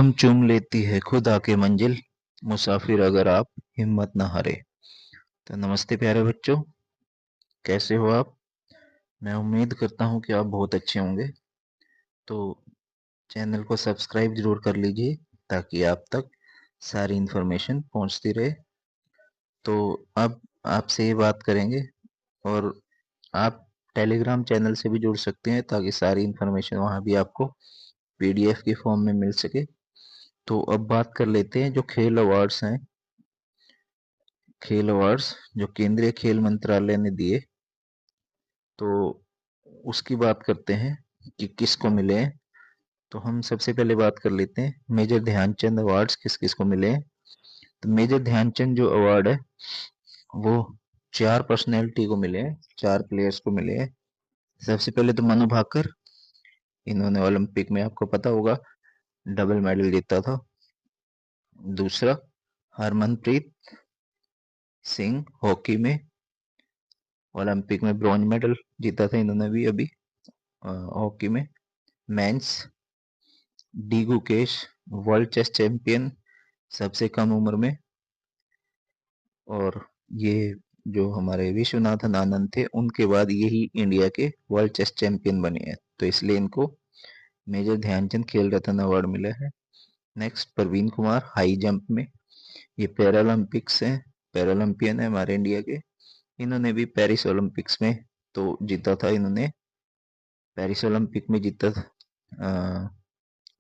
हम चूम लेती है खुद आके मंजिल, मुसाफिर अगर आप हिम्मत न हारे। तो नमस्ते प्यारे बच्चों, कैसे हो आप? मैं उम्मीद करता हूँ कि आप बहुत अच्छे होंगे। तो चैनल को सब्सक्राइब जरूर कर लीजिए ताकि आप तक सारी इन्फॉर्मेशन पहुंचती रहे। तो अब आपसे ये बात करेंगे, और आप टेलीग्राम चैनल से भी जुड़ सकते हैं ताकि सारी इन्फॉर्मेशन वहाँ भी आपको पीडीएफ के फॉर्म में मिल सके। तो अब बात कर लेते हैं जो खेल अवार्ड्स हैं, खेल अवार्ड्स जो केंद्रीय खेल मंत्रालय ने दिए, तो उसकी बात करते हैं कि किसको मिले हैं। तो हम सबसे पहले बात कर लेते हैं मेजर ध्यानचंद अवार्ड्स किस किस को मिले हैं। तो मेजर ध्यानचंद जो अवार्ड है वो 4 पर्सनैलिटी को मिले हैं, 4 प्लेयर्स को मिले हैं। सबसे पहले तो मनु भाकर, इन्होंने ओलंपिक में आपको पता होगा डबल मेडल जीता था। दूसरा हरमनप्रीत सिंह, हॉकी में ओलंपिक में ब्रॉन्ज मेडल जीता था इन्होंने भी अभी हॉकी में। Men's D Gukesh, world chess champion सबसे कम उम्र में। और ये जो हमारे विश्वनाथन आनंद थे उनके बाद यही इंडिया के वर्ल्ड चेस चैंपियन बने हैं, तो इसलिए इनको मेजर ध्यानचंद खेल रत्न अवार्ड मिला है। Next Praveen Kumar, high jump में, ये पैरालंपिक्स है, पैरालंपियन है हमारे इंडिया के। इन्होंने भी पेरिस ओलंपिक्स में तो जीता था, इन्होंने पेरिस ओलंपिक में जीता था,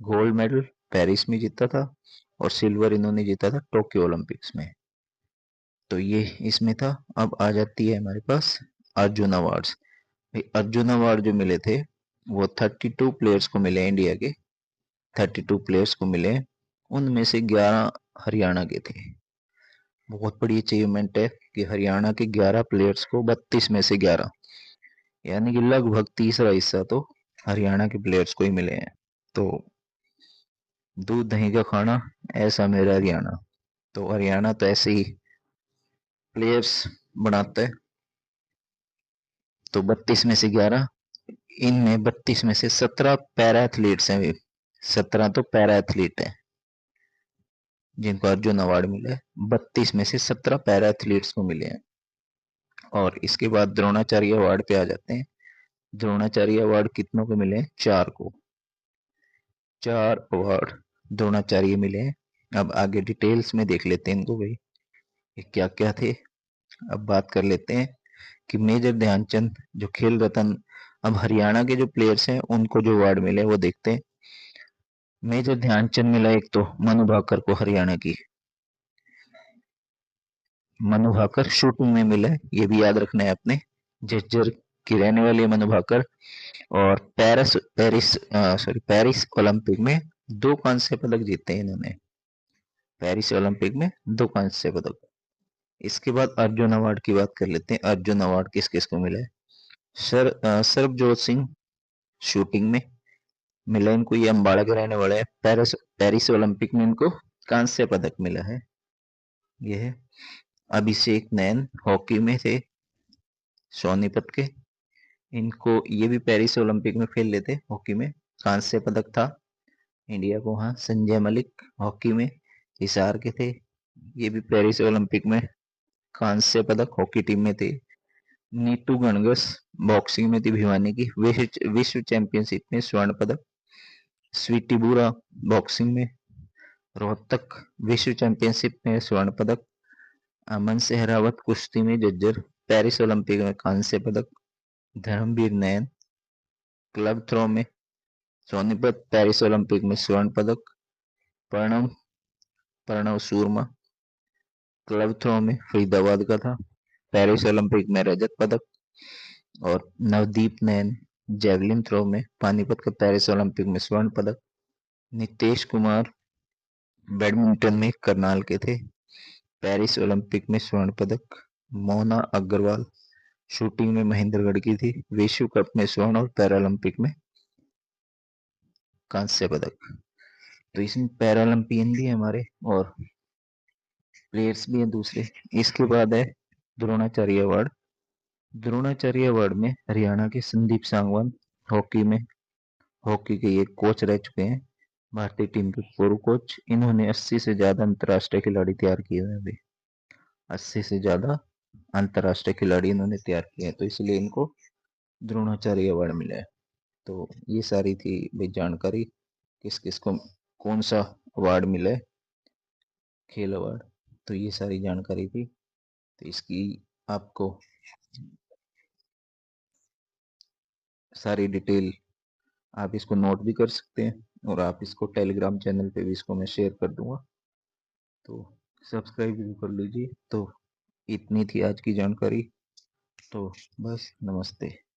गोल्ड मेडल पेरिस में जीता था, और सिल्वर इन्होंने जीता था टोक्यो ओलंपिक्स में। तो ये इसमें था। अब आ जाती है हमारे पास अर्जुन अवार्ड्स। अर्जुन अवार्ड जो मिले थे वो 32 प्लेयर्स को मिले इंडिया के, 32 प्लेयर्स को मिले। उनमें से 11 हरियाणा के थे। बहुत बड़ी अचीवमेंट है कि हरियाणा के 11 प्लेयर्स को 32 में से 11, यानी कि लगभग तीसरा हिस्सा तो हरियाणा के प्लेयर्स को ही मिले हैं। तो दूध दही का खाना ऐसा मेरा हरियाणा। तो हरियाणा तो ऐसे ही प्लेयर्स बनाता है। तो 32 में से 11, इनमें 32 में से 17 पैरा एथलीट्स हैं। 17 तो पैरा एथलीट हैं जिनको अर्जुन अवार्ड मिला है। 32 में से 17 पैरा एथलीट्स को मिले हैं। और इसके बाद द्रोणाचार्य अवार्ड पे आ जाते हैं। द्रोणाचार्य अवार्ड कितनों को मिले हैं? 4 को। 4 अवार्ड द्रोणाचार्य मिले हैं। अब आगे डिटेल्स में देख लेते हैं इनको भाई, ये क्या क्या थे। अब बात कर लेते हैं कि मेजर ध्यानचंद जो खेल रत्न, अब हरियाणा के जो प्लेयर्स हैं उनको जो अवार्ड मिले वो देखते हैं। मेजर ध्यानचंद मिला एक तो मनु भाकर को, हरियाणा की मनु भाकर शूटिंग में मिला है, ये भी याद रखना है आपने। झज्जर की रहने वाली है मनु भाकर। और पेरिस ओलंपिक में 2 कांस्य पदक जीते हैं इन्होंने। पेरिस ओलंपिक में 2 कांस्य पदक। इसके बाद अर्जुन अवार्ड की बात कर लेते हैं। अर्जुन अवार्ड किस किस को मिला है? सरबजोत सिंह शूटिंग में मिला इनको, ये अम्बाड़ा के रहने वाले हैं। पेरिस ओलंपिक में इनको कांस्य पदक मिला है। ये है अभिषेक नैन, हॉकी में थे सोनीपत के। इनको ये भी पेरिस ओलंपिक में खेल लेते हॉकी में, कांस्य पदक था इंडिया को। हाँ, संजय मलिक हॉकी में हिसार के थे, ये भी पेरिस ओलंपिक में कांस्य पदक हॉकी टीम में थे। नीतू गणगस बॉक्सिंग में थी भिवानी की, विश्व चैंपियनशिप में स्वर्ण पदक। स्वीटी बुरा बॉक्सिंग में, रोहतक विश्व चैंपियनशिप में स्वर्ण पदक। अमन सहरावत कुश्ती में जज्जर, पेरिस ओलंपिक में कांस्य पदक। धर्मवीर नैन क्लब थ्रो में सोनीपत, पेरिस ओलंपिक में स्वर्ण पदक। प्रणव प्रणव सूरमा क्लब थ्रो में फरीदाबाद का था, पेरिस ओलंपिक में रजत पदक। और नवदीप नैन जेवलिन थ्रो में पानीपत का, पेरिस ओलंपिक में स्वर्ण पदक। नितेश कुमार बैडमिंटन में करनाल के थे, पेरिस ओलंपिक में स्वर्ण पदक। मोना अग्रवाल शूटिंग में महेंद्रगढ़ की थी, विश्व कप में स्वर्ण और पैरालंपिक में कांस्य पदक। तो इसमें पैरालंपियन भी है हमारे और प्लेयर्स भी हैं दूसरे। इसके बाद है द्रोणाचार्य अवार्ड। द्रोणाचार्य अवार्ड में हरियाणा के संदीप सांगवान हॉकी में, हॉकी के ये कोच रह चुके हैं, भारतीय टीम के पूर्व कोच। इन्होंने 80 से ज्यादा अंतर्राष्ट्रीय खिलाड़ी तैयार किए हुए हैं अभी। 80 से ज्यादा अंतर्राष्ट्रीय खिलाड़ी इन्होंने तैयार किए हैं, तो इसलिए इनको द्रोणाचार्य अवार्ड मिला है। तो ये सारी थी भाई जानकारी, किस किस को कौन सा अवार्ड मिला है, खेल अवार्ड। तो ये सारी जानकारी थी, तो इसकी आपको सारी डिटेल आप इसको नोट भी कर सकते हैं, और आप इसको टेलीग्राम चैनल पे भी इसको मैं शेयर कर दूंगा, तो सब्सक्राइब भी कर लीजिए। तो इतनी थी आज की जानकारी, तो बस नमस्ते।